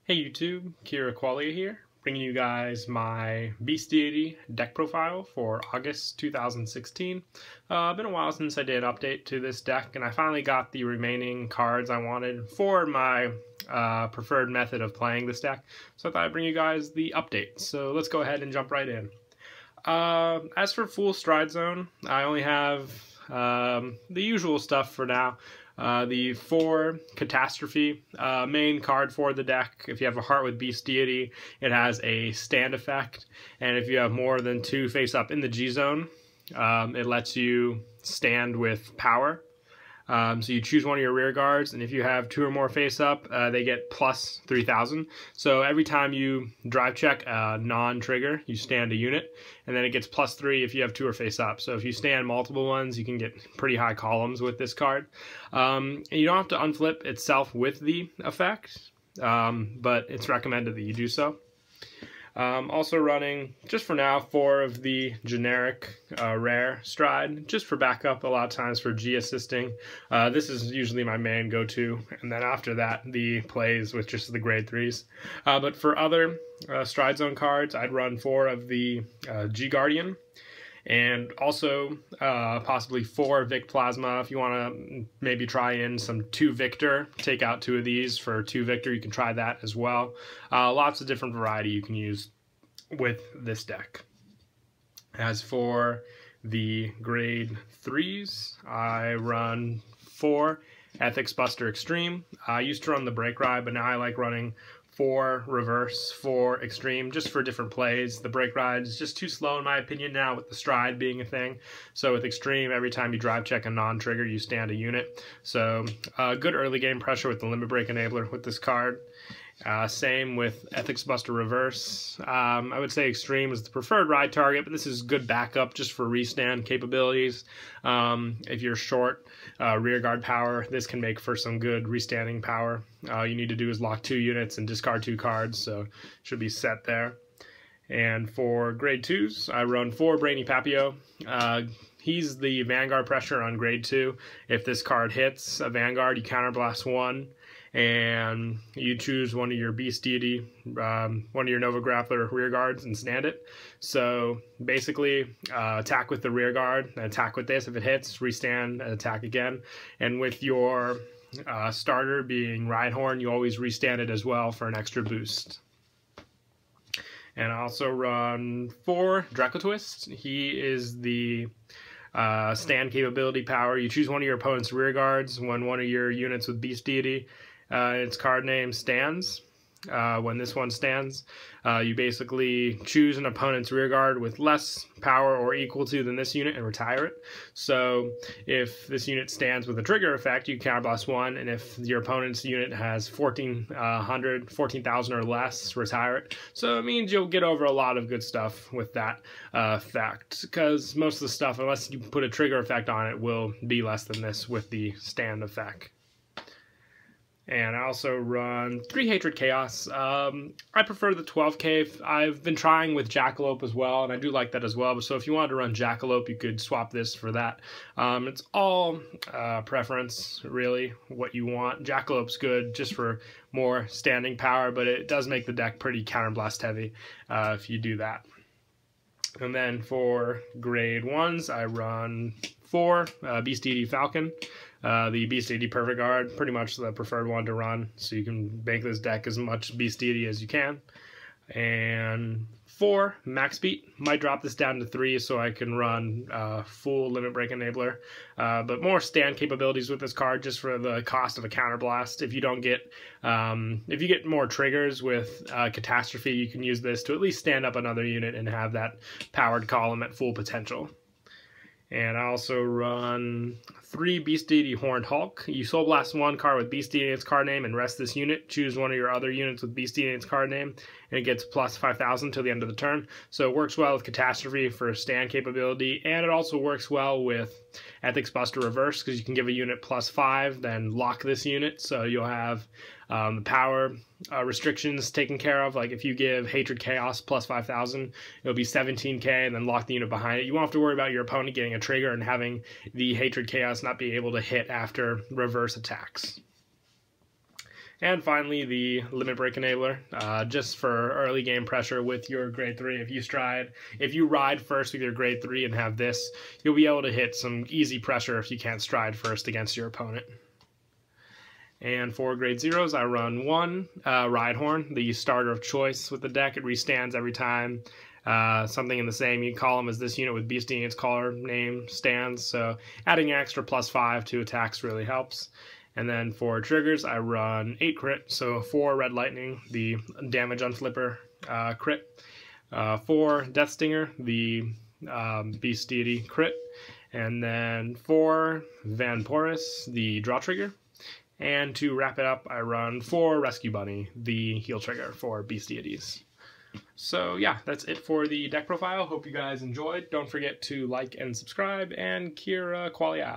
Hey YouTube, Kira Qualia here, bringing you guys my Beast Deity deck profile for August 2016. Been a while since I did an update to this deck, and I finally got the remaining cards I wanted for my preferred method of playing this deck, so I thought I'd bring you guys the update. So let's go ahead and jump right in. As for full stride zone, I only have the usual stuff for now. The 4 Catastrophe main card for the deck. If you have a Heart with Beast Deity, it has a stand effect, and if you have more than 2 face up in the G zone, it lets you stand with power. So you choose one of your rear guards, and if you have 2 or more face up, they get plus 3,000. So every time you drive check a non-trigger, you stand a unit, and then it gets plus 3 if you have 2 or face up. So if you stand multiple ones, you can get pretty high columns with this card. And you don't have to unflip itself with the effect, but it's recommended that you do so. Also running, just for now, 4 of the generic rare stride, just for backup, a lot of times for G assisting. This is usually my main go-to, and then after that, the plays with just the grade 3s. But for other stride zone cards, I'd run 4 of the G Guardian, and also possibly 4 Vic Plasma. If you want to maybe try in some 2 Victor, take out 2 of these for 2 Victor, you can try that as well. Lots of different variety you can use with this deck. As for the grade 3s, I run 4 Ethics Buster Extreme. I used to run the Break Ride, but now I like running 4 reverse, 4 extreme, just for different plays. The Break Ride is just too slow in my opinion now, with the stride being a thing. So with extreme, every time you drive check a non-trigger, you stand a unit. So good early game pressure with the Limit Break Enabler with this card. Same with Ethics Buster Reverse. I would say Extreme is the preferred ride target, but this is good backup just for restand capabilities. If you're short rear guard power, this can make for some good restanding power. All you need to do is lock 2 units and discard 2 cards, so should be set there. And for grade 2s, I run 4 Brainy Papio. He's the Vanguard pressure on grade 2. If this card hits a Vanguard, you counterblast 1. And you choose one of your Beast Deity, one of your Nova Grappler rear guards, and stand it. So basically, attack with the rear guard, and attack with this. If it hits, restand and attack again. And with your starter being Rhydhorn, you always restand it as well for an extra boost. And I also run 4 Draco Twist. He is the stand capability power. You choose one of your opponent's rear guards when one of your units with Beast Deity, its card name stands. When this one stands, you basically choose an opponent's rear guard with less power or equal to than this unit and retire it. So if this unit stands with a trigger effect, you counterblast 1, and if your opponent's unit has 14,000 or less, retire it. So it means you'll get over a lot of good stuff with that effect, because most of the stuff, unless you put a trigger effect on it, will be less than this with the stand effect. And I also run 3 Hatred Chaos. I prefer the 12K. I've been trying with Jackalope as well, and I do like that as well. So if you wanted to run Jackalope, you could swap this for that. It's all preference, really, what you want. Jackalope's good just for more standing power, but it does make the deck pretty counterblast heavy if you do that. And then for grade 1s, I run 4 Beast Deity Falcon. The Beast Deity Perfect Guard, pretty much the preferred one to run, so you can make this deck as much Beast Deity as you can. And 4 Max Beat. Might drop this down to 3 so I can run full Limit Break Enabler, but more stand capabilities with this card just for the cost of a counterblast. If you don't get, if you get more triggers with Catastrophe, you can use this to at least stand up another unit and have that powered column at full potential. And I also run 3 Beast Deity Horned Hulk. You Soul Blast 1 card with Beast Deity in its card name and rest this unit. Choose one of your other units with Beast Deity in its card name, and it gets plus 5,000 till the end of the turn. So it works well with Catastrophe for stand capability, and it also works well with Ethics Buster Reverse, because you can give a unit plus 5, then lock this unit, so you'll have the power restrictions taken care of. Like if you give Hatred Chaos plus 5,000, it'll be 17k, and then lock the unit behind it. You won't have to worry about your opponent getting a trigger and having the Hatred Chaos not be able to hit after reverse attacks. And finally, the Limit Break Enabler, just for early game pressure with your grade 3. If you ride first with your grade 3 and have this, you'll be able to hit some easy pressure if you can't stride first against your opponent. And for grade 0s, I run 1 Ride Horn, the starter of choice with the deck. It restands every time something in the same column as this unit with Beast Deity, its color name stands, so adding an extra +5 to attacks really helps. And then for triggers, I run 8 crit, so 4 Red Lightning, the damage on flipper crit, 4 Death Stinger, the Beast Deity crit, and then 4 Vamporus, the draw trigger. And to wrap it up, I run 4 Rescue Bunny, the heal trigger for Beast Deities. So yeah, that's it for the deck profile. Hope you guys enjoyed. Don't forget to like and subscribe, and Kira Qualia.